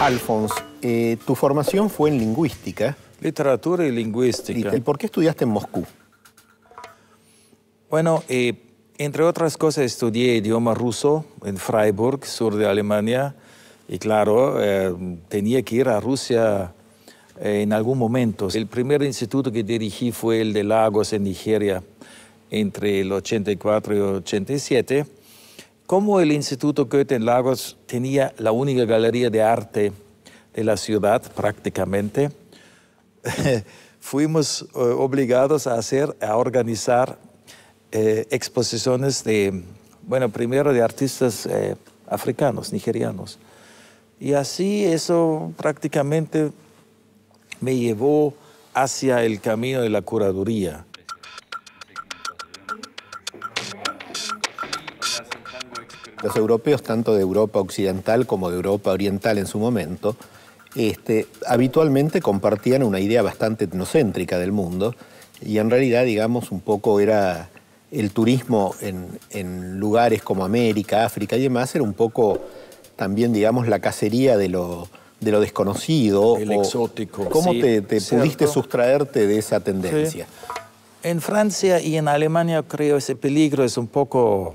Alfons, tu formación fue en lingüística. Literatura y lingüística. ¿Y por qué estudiaste en Moscú? Bueno, entre otras cosas estudié idioma ruso en Freiburg, sur de Alemania. Y claro, tenía que ir a Rusia en algún momento. El primer instituto que dirigí fue el de Lagos en Nigeria, entre el 84 y el 87. Como el Instituto Goethe en Lagos tenía la única galería de arte de la ciudad prácticamente, fuimos obligados a organizar exposiciones de, bueno, primero de artistas africanos, nigerianos. Y así eso prácticamente me llevó hacia el camino de la curaduría. Los europeos, tanto de Europa occidental como de Europa oriental en su momento, habitualmente compartían una idea bastante etnocéntrica del mundo y en realidad, digamos, un poco era el turismo en lugares como América, África y demás, era un poco también, digamos, la cacería de lo desconocido. El exótico. ¿Cómo sí, te pudiste sustraerte de esa tendencia? Sí. En Francia y en Alemania creo ese peligro es un poco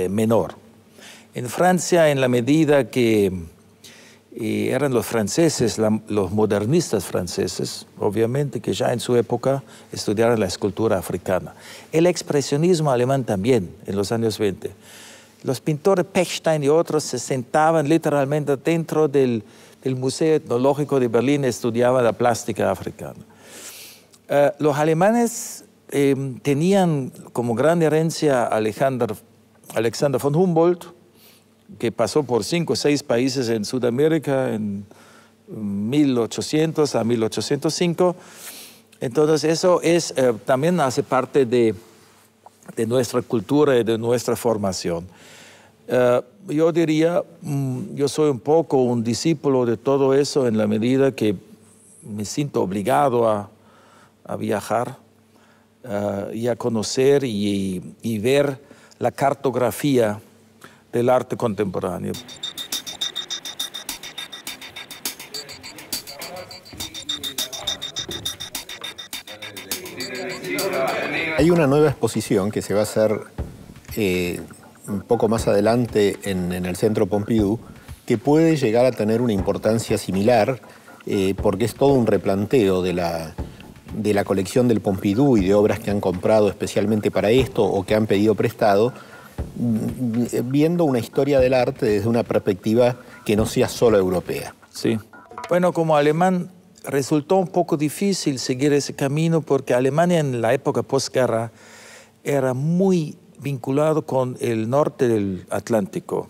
menor. En Francia, en la medida que eran los franceses, los modernistas franceses, obviamente, que ya en su época estudiaron la escultura africana. El expresionismo alemán también, en los años 20. Los pintores Pechstein y otros se sentaban literalmente dentro del Museo Etnológico de Berlín y estudiaban la plástica africana. Los alemanes tenían como gran herencia a Alexander von Humboldt, que pasó por 5 o 6 países en Sudamérica en 1800 a 1805. Entonces eso también hace parte de nuestra cultura y de nuestra formación. Yo diría, yo soy un poco un discípulo de todo eso en la medida que me siento obligado a viajar y a conocer y ver la cartografía del arte contemporáneo. Hay una nueva exposición que se va a hacer un poco más adelante en el Centro Pompidou, que puede llegar a tener una importancia similar, porque es todo un replanteo de la colección del Pompidou y de obras que han comprado especialmente para esto o que han pedido prestado, viendo una historia del arte desde una perspectiva que no sea solo europea. Sí. Bueno, como alemán resultó un poco difícil seguir ese camino porque Alemania en la época posguerra era muy vinculado con el norte del Atlántico,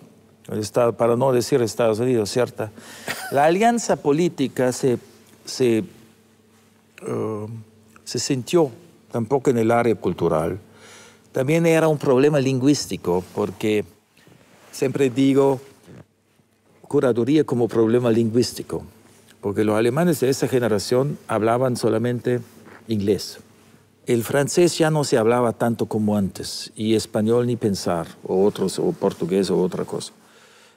para no decir Estados Unidos, ¿cierto? La alianza política se sintió tampoco en el área cultural. También era un problema lingüístico, porque siempre digo curaduría como problema lingüístico, porque los alemanes de esa generación hablaban solamente inglés. El francés ya no se hablaba tanto como antes, y español ni pensar, o portugués o otra cosa.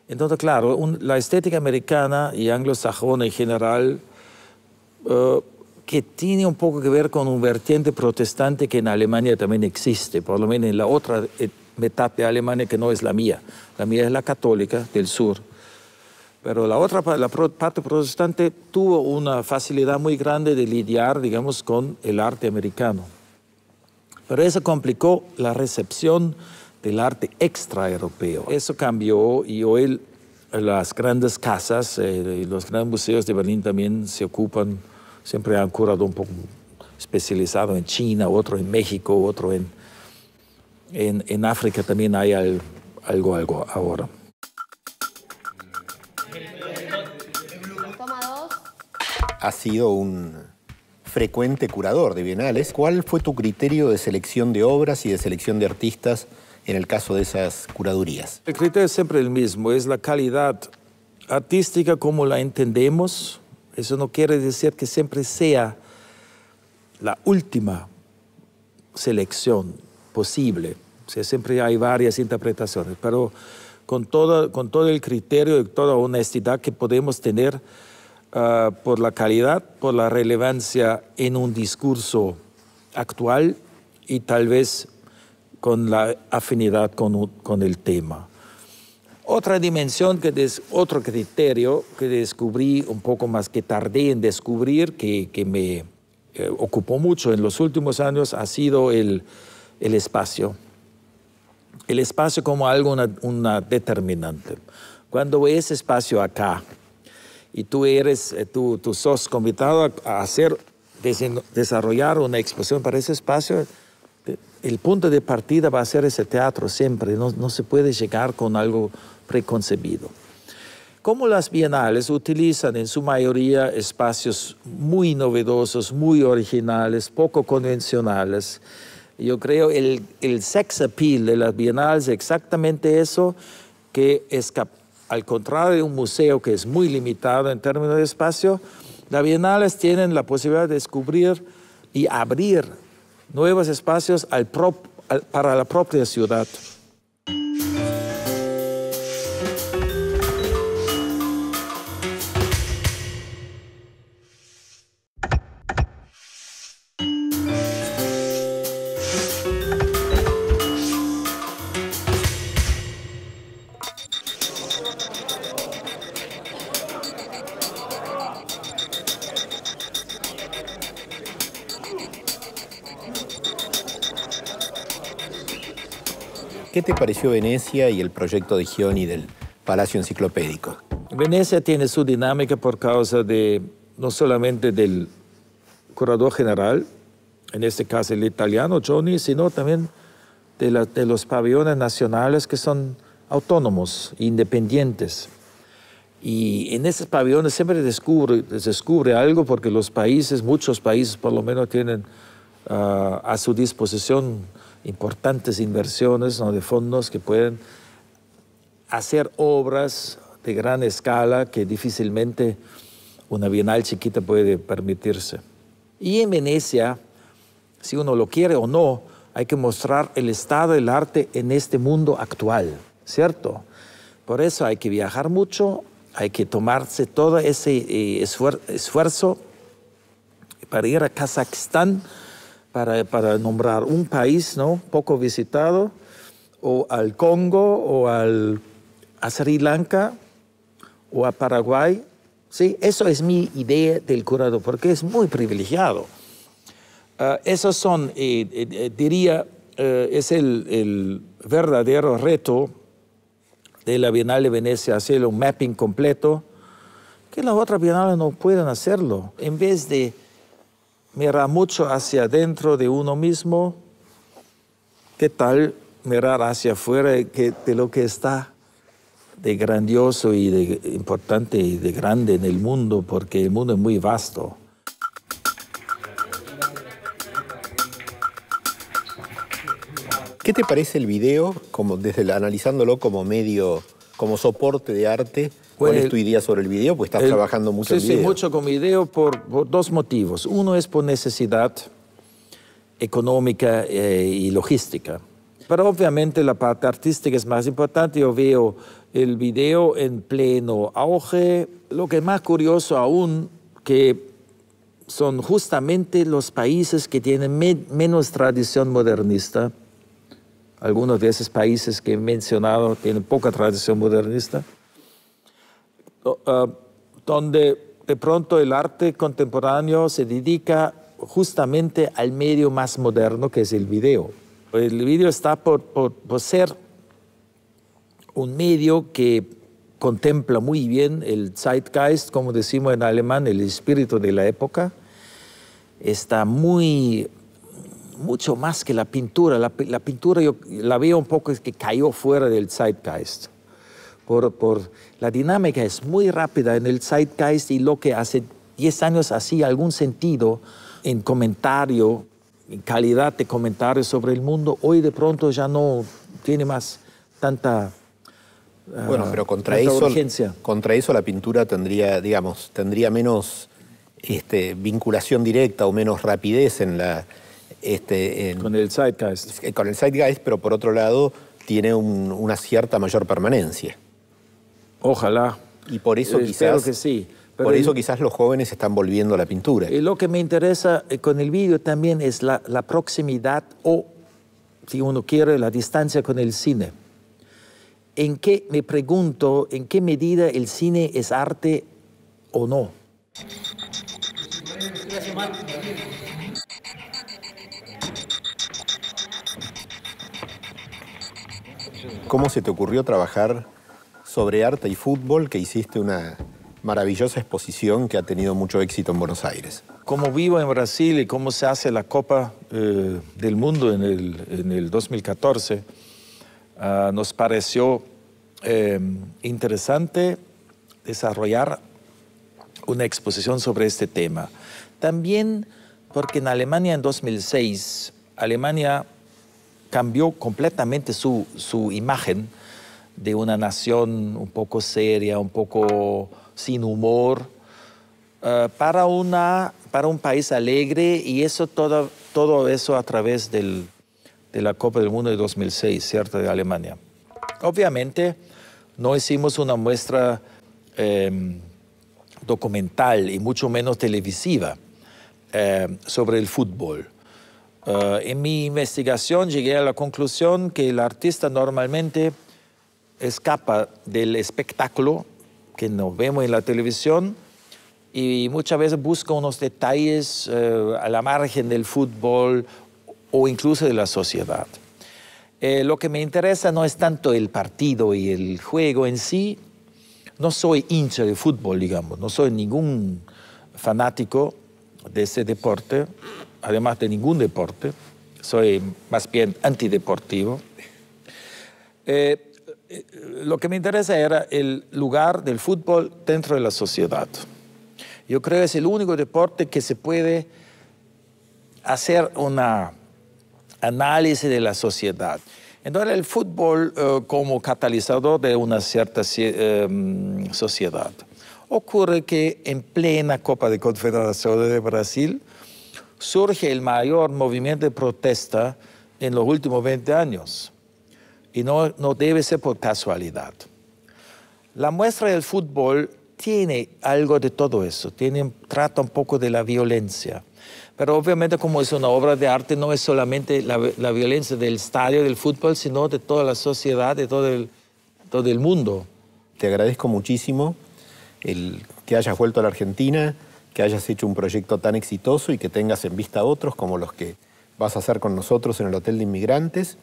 Entonces, claro, la estética americana y anglosajona en general, que tiene un poco que ver con un vertiente protestante que en Alemania también existe, por lo menos en la otra mitad de Alemania que no es la mía. La mía es la católica del sur. Pero la otra la parte protestante tuvo una facilidad muy grande de lidiar, digamos, con el arte americano. Pero eso complicó la recepción del arte extraeuropeo. Eso cambió y hoy las grandes casas y los grandes museos de Berlín también se ocupan. Siempre han curado un poco especializado en China, otro en México, otro en África también hay algo ahora. Has sido un frecuente curador de bienales. ¿Cuál fue tu criterio de selección de obras y de selección de artistas en el caso de esas curadurías? El criterio es siempre el mismo, es la calidad artística como la entendemos. Eso no quiere decir que siempre sea la última selección posible. O sea, siempre hay varias interpretaciones, pero con todo el criterio y toda honestidad que podemos tener por la calidad, por la relevancia en un discurso actual y tal vez con la afinidad con el tema. Otra dimensión, otro criterio que descubrí un poco más, que tardé en descubrir, que me ocupó mucho en los últimos años, ha sido el espacio. El espacio como algo, una determinante. Cuando ves espacio acá y tú sos convidado a desarrollar una exposición para ese espacio, el punto de partida va a ser ese teatro siempre, no se puede llegar con algo preconcebido. Como las bienales utilizan en su mayoría espacios muy novedosos, muy originales, poco convencionales, yo creo el sex appeal de las bienales es exactamente eso, que es al contrario de un museo que es muy limitado en términos de espacio, las bienales tienen la posibilidad de descubrir y abrir nuevos espacios para la propia ciudad. ¿Qué te pareció Venecia y el proyecto de Gioni del Palacio Enciclopédico? Venecia tiene su dinámica por causa no solamente del curador general, en este caso el italiano Gioni, sino también de los pabellones nacionales que son autónomos, independientes. Y en esos pabellones siempre descubre algo porque muchos países por lo menos tienen a su disposición importantes inversiones, ¿no?, de fondos que pueden hacer obras de gran escala que difícilmente una bienal chiquita puede permitirse. Y en Venecia, si uno lo quiere o no, hay que mostrar el estado del arte en este mundo actual, ¿cierto? Por eso hay que viajar mucho, hay que tomarse todo ese esfuerzo para ir a Kazajstán, para nombrar un país, ¿no?, poco visitado, o al Congo, o a Sri Lanka, o a Paraguay. ¿Sí? Eso es mi idea del curador, porque es muy privilegiado. Esos son, diría, es el verdadero reto de la Bienal de Venecia, hacer un mapping completo, que las otras bienales no pueden hacerlo. En vez de mirar mucho hacia adentro de uno mismo, ¿qué tal mirar hacia afuera de lo que está de grandioso y de importante y de grande en el mundo? Porque el mundo es muy vasto. ¿Qué te parece el video, analizándolo como medio, como soporte de arte? ¿Cuál es tu idea sobre el video? Pues estás trabajando mucho en video. Sí, mucho con video por dos motivos. Uno es por necesidad económica y logística. Pero obviamente la parte artística es más importante. Yo veo el video en pleno auge. Lo que es más curioso aún, que son justamente los países que tienen menos tradición modernista. Algunos de esos países que he mencionado tienen poca tradición modernista. Donde de pronto el arte contemporáneo se dedica justamente al medio más moderno, que es el video. El video está por ser un medio que contempla muy bien el Zeitgeist, como decimos en alemán, el espíritu de la época. Está mucho más que la pintura. La pintura yo la veo un poco que cayó fuera del Zeitgeist. Por la dinámica es muy rápida en el Zeitgeist, y lo que hace 10 años hacía algún sentido en comentario, en calidad de comentario sobre el mundo, hoy de pronto ya no tiene más tanta pero contra eso la pintura tendría menos vinculación directa o menos rapidez en la... con el Zeitgeist. Con el Zeitgeist, pero por otro lado tiene una cierta mayor permanencia. Ojalá. Y por eso Espero que sí. Por eso quizás los jóvenes están volviendo a la pintura. Y lo que me interesa con el vídeo también es la proximidad o, si uno quiere, la distancia con el cine. Me pregunto, ¿en qué medida el cine es arte o no? ¿Cómo se te ocurrió trabajar sobre arte y fútbol, que hiciste una maravillosa exposición que ha tenido mucho éxito en Buenos Aires? Como vivo en Brasil y cómo se hace la Copa del Mundo en el 2014, nos pareció interesante desarrollar una exposición sobre este tema. También porque en Alemania en 2006, Alemania cambió completamente su imagen de una nación un poco seria, un poco sin humor, para un país alegre, y eso todo eso a través de la Copa del Mundo de 2006, ¿cierto?, de Alemania. Obviamente no hicimos una muestra documental y mucho menos televisiva sobre el fútbol. En mi investigación llegué a la conclusión que el artista normalmente escapa del espectáculo que nos vemos en la televisión y muchas veces busca unos detalles a la margen del fútbol o incluso de la sociedad. Lo que me interesa no es tanto el partido y el juego en sí. No soy hincha de fútbol, digamos, no soy ningún fanático de ese deporte, además de ningún deporte. Soy más bien antideportivo. Lo que me interesa era el lugar del fútbol dentro de la sociedad. Yo creo que es el único deporte que se puede hacer una análisis de la sociedad. Entonces el fútbol como catalizador de una cierta sociedad. Ocurre que en plena Copa de Confederaciones de Brasil surge el mayor movimiento de protesta en los últimos 20 años. Y no debe ser por casualidad. La muestra del fútbol tiene algo de todo eso, trata un poco de la violencia. Pero obviamente, como es una obra de arte, no es solamente la violencia del estadio del fútbol, sino de toda la sociedad, de todo el mundo. Te agradezco muchísimo que hayas vuelto a la Argentina, que hayas hecho un proyecto tan exitoso y que tengas en vista otros como los que vas a hacer con nosotros en el Hotel de Inmigrantes.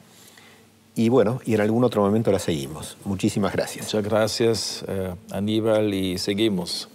Y bueno, y en algún otro momento la seguimos. Muchísimas gracias. Muchas gracias, Aníbal, y seguimos.